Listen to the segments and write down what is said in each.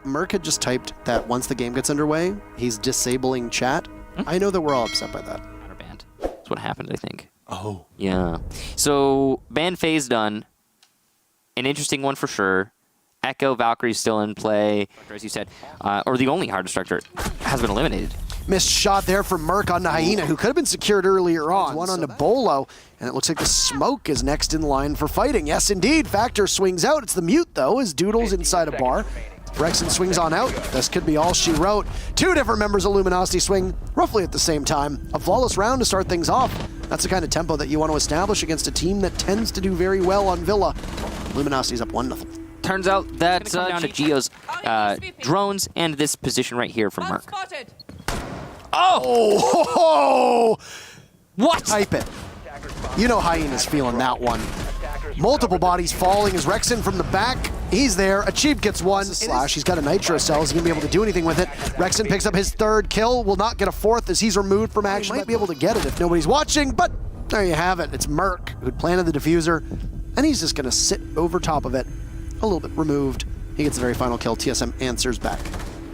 Merc had just typed that once the game gets underway, he's disabling chat. I know that we're all upset by that. Banned. That's what happened, I think. Oh. Yeah. So, ban phase done. An interesting one for sure. Echo, Valkyrie's still in play, as you said. Or the only hard destructor has been eliminated. Missed shot there from Merc on the Hyena, who could have been secured earlier on. One on the Bolo, and it looks like the Smoke is next in line for fighting. Yes, indeed. Factor swings out. It's the Mute, though, as Doodle's inside a bar. Rexen swings on out. This could be all she wrote. Two different members of Luminosity swing roughly at the same time. A flawless round to start things off. That's the kind of tempo that you want to establish against a team that tends to do very well on Villa. Luminosity's up 1-0. Turns out that's down to Geo's drones and this position right here from Merc. Oh! What? Type it. You know Hyena's feeling that one. Multiple bodies falling as Rexen from the back. He's there. Achieve gets one. Slash. He's got a Nitro Cell. He's going to be able to do anything with it. Rexen picks up his third kill. Will not get a fourth as he's removed from action. Might be able to get it if nobody's watching, but there you have it. It's Merc who planted the diffuser, and he's just going to sit over top of it. A little bit removed. He gets the very final kill. TSM answers back.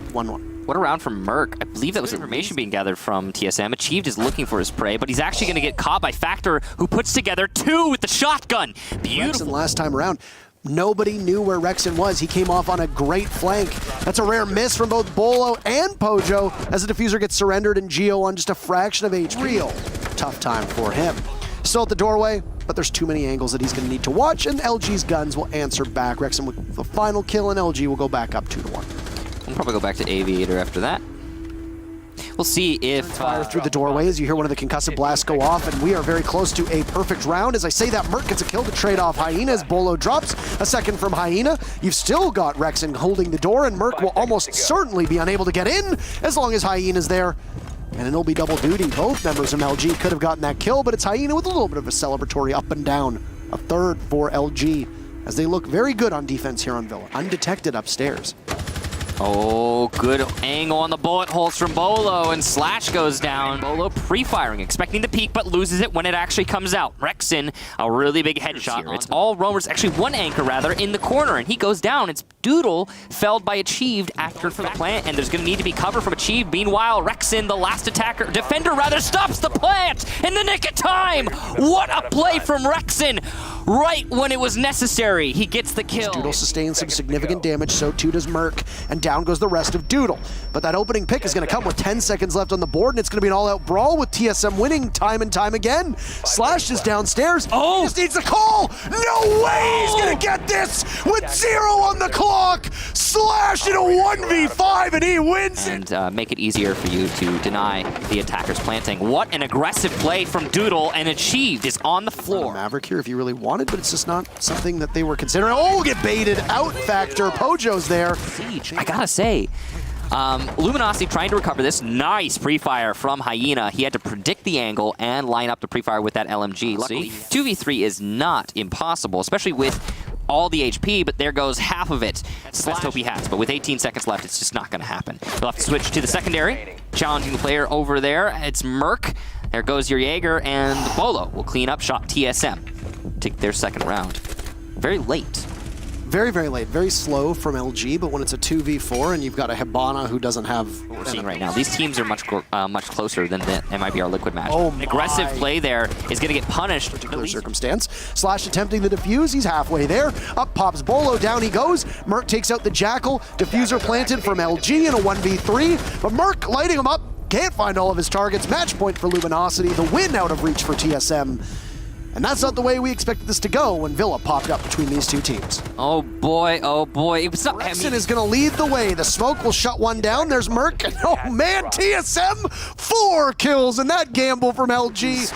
1-1. What a round from Merc. I believe that was information being gathered from TSM. Achieved is looking for his prey, but he's actually going to get caught by Factor, who puts together two with the shotgun. Beautiful. Rexen last time around, nobody knew where Rexen was. He came off on a great flank. That's a rare miss from both Bolo and Pojo as the diffuser gets surrendered and Geo on just a fraction of HP. Real tough time for him. Still at the doorway, but there's too many angles that he's going to need to watch, and LG's guns will answer back. Rexen with the final kill, and LG will go back up 2-1. We'll probably go back to Aviator after that. We'll see if... Fire through the doorway as you hear one of the concussive blasts go off, and we are very close to a perfect round. As I say that, Merc gets a kill to trade off Hyena as Bolo drops a second from Hyena. You've still got Rexen holding the door, and Merc will almost certainly be unable to get in as long as Hyena's there. And it'll be double duty. Both members from LG could have gotten that kill, but it's Hyena with a little bit of a celebratory up and down. A third for LG as they look very good on defense here on Villa. Undetected upstairs. Oh, good angle on the bullet holes from Bolo, and Slash goes down. Bolo pre-firing, expecting the peek, but loses it when it actually comes out. Rexen, a really big headshot here. It's all roamers, actually one anchor rather, in the corner, and he goes down. It's Doodle, felled by Achieved after for the plant, and there's going to need to be cover from Achieved. Meanwhile, Rexen, the last defender rather, stops the plant in the nick of time. What a play from Rexen, right when it was necessary. He gets the kill. Doodle sustains some significant damage, so too does Merc, and down goes the rest of Doodle. But that opening pick is going to come with 10 seconds left on the board, and it's going to be an all-out brawl with TSM winning time and time again. Slash is downstairs. Oh! He just needs a call! No way he's going to get this with 0 on the clock! Slash in a 1v5, and he wins it! And make it easier for you to deny the attacker's planting. What an aggressive play from Doodle, and Achieved is on the floor. Maverick here if you really wanted, but it's just not something that they were considering. Oh, get baited out, Factor. Pojo's there. Siege, I gotta say, Luminosity trying to recover this. Nice pre-fire from Hyena. He had to predict the angle and line up the pre-fire with that LMG. Luckily, 2v3 is not impossible, especially with all the HP, but there goes half of it. That's the best hope he has, but with 18 seconds left, it's just not going to happen. He'll have to switch to the secondary. Challenging the player over there, it's Merc. There goes your Jaeger, and Bolo will clean up shot TSM. Take their second round. Very late. Very, very late. Very slow from LG, but when it's a 2v4 and you've got a Hibana who doesn't have... What we're seeing right now, these teams are much closer than the MIBR Liquid match. Oh aggressive play there is going to get punished. Particular circumstance. Slash attempting the defuse. He's halfway there. Up pops Bolo. Down he goes. Merc takes out the Jackal. Diffuser planted from LG in a 1v3. But Merc lighting him up. Can't find all of his targets. Match point for Luminosity. The win out of reach for TSM. And that's not the way we expected this to go when Villa popped up between these two teams. Oh boy, oh boy. It was not, Rexen is going to lead the way. The smoke will shut one down. There's Merc. And oh man, TSM, 4 kills in that gamble from LG.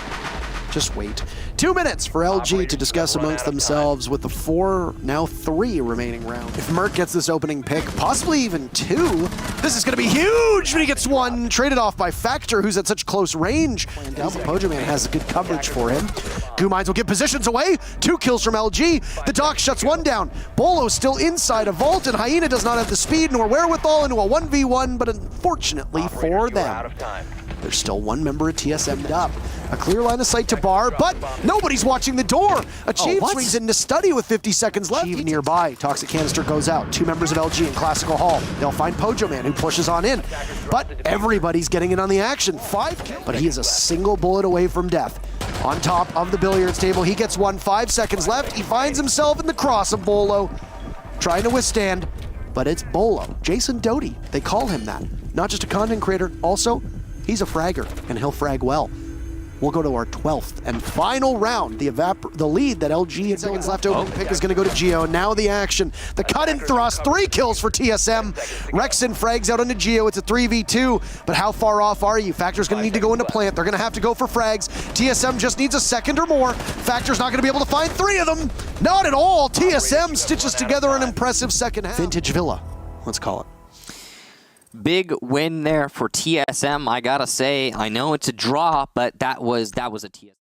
Just wait. 2 minutes for LG to discuss amongst themselves with the 4, now 3 remaining rounds. If Merc gets this opening pick, possibly even 2, this is going to be huge when he gets 1. Traded off by Factor, who's at such close range. Down, but Pojo Man has good coverage for him. Goo Mines will give positions away. 2 kills from LG. The Doc shuts 1 down. Bolo's still inside a vault, and Hyena does not have the speed nor wherewithal into a 1v1, but unfortunately for them, There's still one member of TSM'd up. A clear line of sight to Bar, but nobody's watching the door. Achieve swings into Study with 50 seconds left. Achieve nearby. Toxic Canister goes out. Two members of LG in Classical Hall. They'll find Pojo Man, who pushes on in. But everybody's getting in on the action. 5 kills. But he is a single bullet away from death. On top of the billiards table, he gets one. 5 seconds left. He finds himself in the cross of Bolo, trying to withstand. But it's Bolo. Jason Doty. They call him that. Not just a content creator. Also, he's a fragger, and he'll frag well. We'll go to our 12th and final round. The lead that LG had seconds left open pick is going to go to Geo. Now the action. The cut and thrust. 3 kills for TSM. Rexon frags out onto Geo. It's a 3v2. But how far off are you? Factor's going to need to go into plant. They're going to have to go for frags. TSM just needs a second or more. Factor's not going to be able to find 3 of them. Not at all. TSM stitches together an impressive second half. Vintage Villa, let's call it. Big win there for TSM. I gotta say, I know it's a draw, but that was a TSM.